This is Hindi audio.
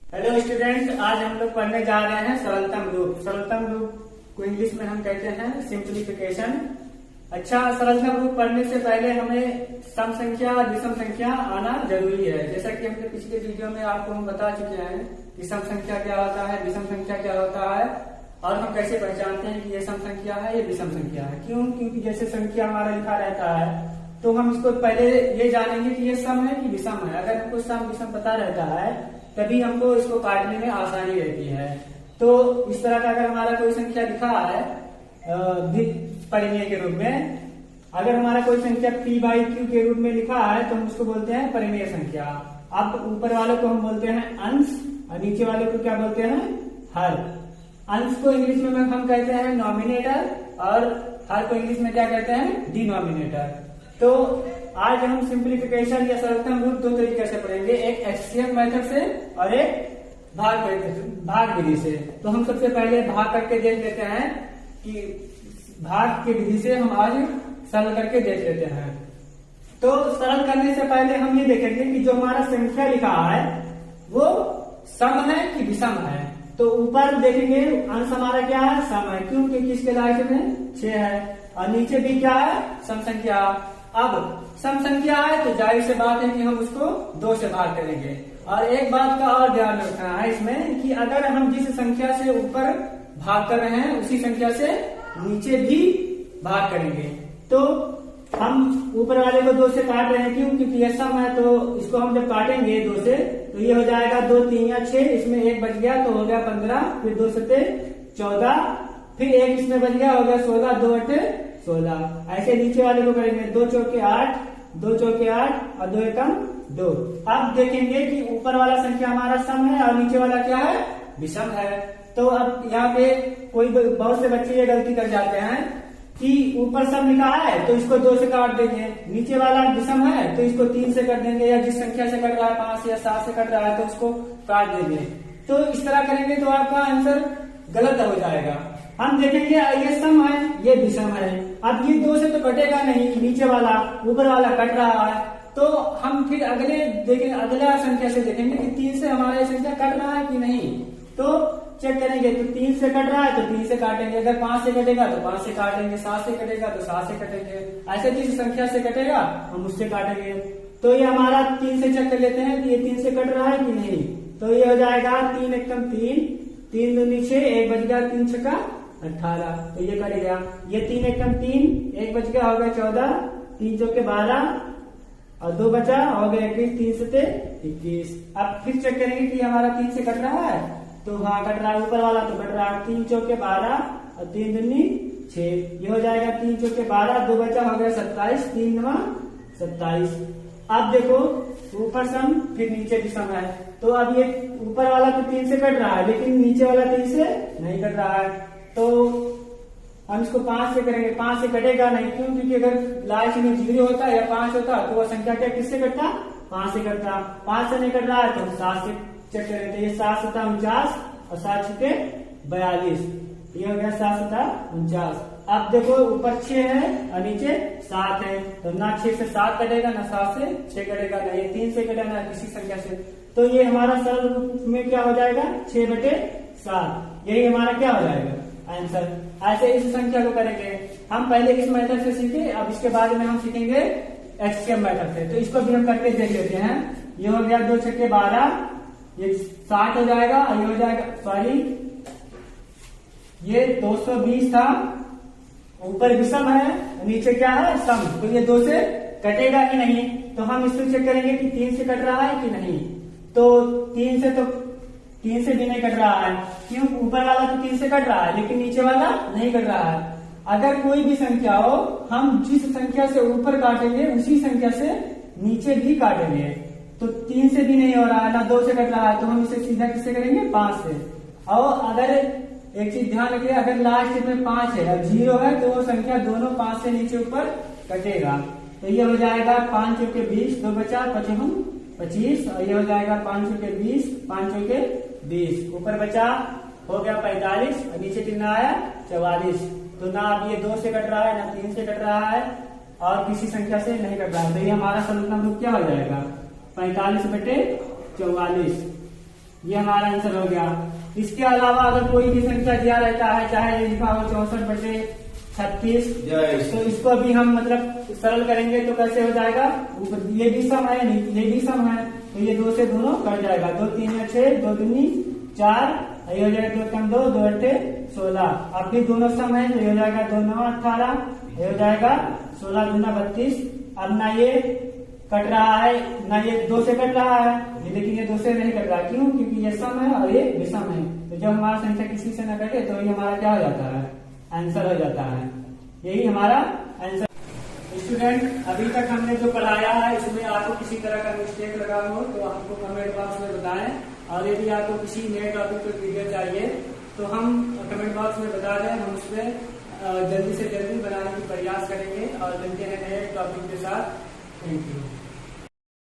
हेलो स्टूडेंट, आज हम लोग पढ़ने जा रहे हैं सरलतम रूप। सरलतम रूप को इंग्लिश में हम कहते हैं सिंप्लीफिकेशन। अच्छा, सरलतम रूप पढ़ने से पहले हमें सम संख्या और विषम संख्या आना जरूरी है। जैसा कि हमने पिछले वीडियो में आपको हम बता चुके हैं कि सम संख्या क्या होता है, विषम संख्या क्या होता है और हम कैसे पहचानते हैं कि ये सम संख्या है, ये विषम संख्या है। क्योंकि जैसे संख्या हमारा लिखा रहता है तो हम इसको पहले ये जानेंगे कि ये सम है कि विषम है। अगर हमको सम विषम पता रहता है तभी हमको इसको काटने में आसानी रहती है। तो इस तरह का अगर हमारा कोई संख्या लिखा है परिमेय के रूप में, अगर हमारा कोई संख्या p/q के रूप में लिखा है तो हम उसको बोलते हैं परिमेय संख्या। अब ऊपर वाले को हम बोलते हैं अंश और नीचे वाले को क्या बोलते हैं, हर। अंश को इंग्लिश में हम कहते हैं नॉमिनेटर और हर को इंग्लिश में क्या कहते हैं, डिनोमिनेटर। तो आज हम सिंप्लीफिकेशन या सरलतम रूप दो तरीके से पढ़ेंगे, एक एचसीएम मेथड से और एक भाग विधि से। तो हम सबसे पहले भाग करके देख लेते हैं कि भाग की विधि से हम आज सरल करके देख लेते हैं। तो सरल करने से पहले हम ये देखेंगे कि जो हमारा संख्या लिखा है वो सम है कि विषम है। तो ऊपर देखेंगे अंश हमारा क्या है, सम है, क्योंकि किसके लायक में 6 है, और नीचे भी क्या है, सम संख्या। अब सम संख्या है तो जाहिर से बात है कि हम उसको 2 से भाग करेंगे। और एक बात का और ध्यान रखना है इसमें कि अगर हम जिस संख्या से ऊपर भाग कर रहे हैं उसी संख्या से नीचे भी भाग करेंगे। तो हम ऊपर वाले को 2 से काट रहे हैं, क्यों, क्योंकि ये सम है। तो इसको हम जब काटेंगे 2 से तो ये हो जाएगा 2 3 या 6, इसमें 1 बच गया तो हो गया 15, फिर 2 7 14, फिर 1 इसमें बच गया हो गया 16, 2 8 16। ऐसे नीचे वाले को करेंगे 2 चौके 8, 2 चौके 8 और 2 एकम 2। अब देखेंगे कि ऊपर वाला संख्या हमारा सम है और नीचे वाला क्या है, विषम है। तो अब यहाँ पे बहुत से बच्चे ये गलती कर जाते हैं कि ऊपर सम लिखा है तो इसको 2 से काट देंगे, नीचे वाला विषम है तो इसको 3 से कर देंगे, या जिस संख्या से कट रहा है 5 या 7 से कट रहा है तो उसको काट देंगे। तो इस तरह करेंगे तो आपका आंसर गलत हो जाएगा। हम देखेंगे ये सम है, ये विषम है। अब ये 2 से तो कटेगा नहीं, नीचे वाला ऊपर वाला कट रहा है, तो हम फिर अगला संख्या से देखेंगे कि 3 से हमारा ये संख्या कट रहा है कि नहीं। तो चेक करेंगे तो 3 से कट रहा है तो 3 से काटेंगे, अगर 5 से कटेगा तो 5 से काटेंगे, 7 से कटेगा तो 7 से कटेंगे, ऐसे जिस संख्या से कटेगा हम उससे काटेंगे। तो ये हमारा 3 से चेक कर लेते हैं कि ये 3 से कट रहा है कि नहीं। तो ये हो जाएगा 3 एकम 3, 3 दूनी 6, 1 बच गया, 3 छक्का 18, तो ये कट गया। ये 3 एकम 3, 1 बच गया हो गया 14, 3 चौके 12 और 2 बचा हो गया 21, 3 सते 21। अब फिर चेक करेंगे कि हमारा 3 से कट रहा है, तो हाँ कट रहा है, ऊपर वाला तो कट रहा है। 3 चौके 12 और 3 दूनी 6, ये हो जाएगा 3 चौके 12, 2 बचा हो गया 27, 3 9 27। अब देखो ऊपर सम फिर नीचे भी सम है, तो अब ये ऊपर वाला तो 3 से कट रहा है लेकिन नीचे वाला 3 से नहीं कट रहा है। तो हम इसको 5 से करेंगे, 5 से कटेगा नहीं, क्यों, क्योंकि अगर लास्ट में 0 होता या 5 होता तो वह संख्या क्या किससे कटता, 5 से कटता। 5 से नहीं कट रहा है तो हम 7 से चेक करें, तो ये 7 7 49 और 7 छक्के 42, ये हो गया 7 7 49। अब देखो ऊपर 6 है और नीचे 7 है, तो ना 6 से 7 कटेगा ना 7 से 6 कटेगा, ना ये 3 से कटेगा ना किसी संख्या से। तो ये हमारा सरल रूप में क्या हो जाएगा, 6/7, यही हमारा क्या हो जाएगा आंसर। ऐसे इस संख्या को करेंगे। हम पहले इस मेथड से सीखे, अब इसके बाद में हम सीखेंगे एचसीएम मेथड से। तो इसको भी हम करके देख लेते हैं। ये हो गया 2 छक्के 12, ये 60 हो जाएगा और ये हो जाएगा, सॉरी ये 220 था, ऊपर विषम है नीचे क्या है, सम। तो ये 2 से कटेगा कि नहीं, तो हम इसको चेक करेंगे कि 3 से कट रहा है कि नहीं। तो 3 से भी नहीं कट रहा है, क्यों, ऊपर वाला तो 3 से कट रहा है लेकिन नीचे वाला नहीं कट रहा है। अगर कोई भी संख्या हो हम जिस संख्या से ऊपर काटेंगे उसी संख्या से नीचे भी काटेंगे। तो 3 से भी नहीं हो रहा है, ना 2 से कट रहा है, तो हम इसे सीधा किससे करेंगे, 5 से। और अगर एक चीज ध्यान रखिए, अगर लास्ट में 5 है और 0 है तो वो संख्या दोनों 5 से नीचे ऊपर कटेगा। तो ये हो जाएगा 5 चौके 20, 2 बचा 25 और ये हो जाएगा 5 चौके 20, 5 चौके 20, ऊपर बचा हो गया 45 और नीचे कितना आया 44। तो ना अब ये 2 से कट रहा है ना 3 से कट रहा है और किसी संख्या से नहीं कट रहा है। तो ये हमारा सरलतम रूप क्या हो जाएगा, 45/44। ये हमारा आंसर हो गया। इसके अलावा अगर कोई भी संख्या दिया रहता है, चाहे लिखा हो 64/36, तो इसको भी हम मतलब सरल करेंगे तो कैसे हो जाएगा, ऊपर ये भी सम है, ये भी सम है, तो ये 2 से दोनों कट जाएगा। 2 3 6, 2 दूनी 4, ये हो जाएगा 2 कम 2, 2 8 16। अब भी दोनों सम है तो ये हो जाएगा 2 9 18, ये हो जाएगा 16 दूना 32। अब ना ये कट रहा है ना ये 2 से कट रहा है, लेकिन ये 2 से नहीं कट रहा, क्यों? क्योंकि ये सम है और ये विषम है। तो जब हमारा संख्या किसी से न कटे तो ये हमारा क्या हो जाता है, आंसर हो जाता है। यही हमारा आंसर। स्टूडेंट, अभी तक हमने जो पढ़ाया है इसमें आपको किसी तरह का मिस्टेक लगा हो तो हमको कमेंट बॉक्स में बताएं, और यदि आपको किसी नए टॉपिक पर वीडियो चाहिए तो हम कमेंट बॉक्स में बता दें, हम उसमें जल्दी से जल्दी बनाने की प्रयास करेंगे और मिलते हैं नए टॉपिक के साथ। Thank you.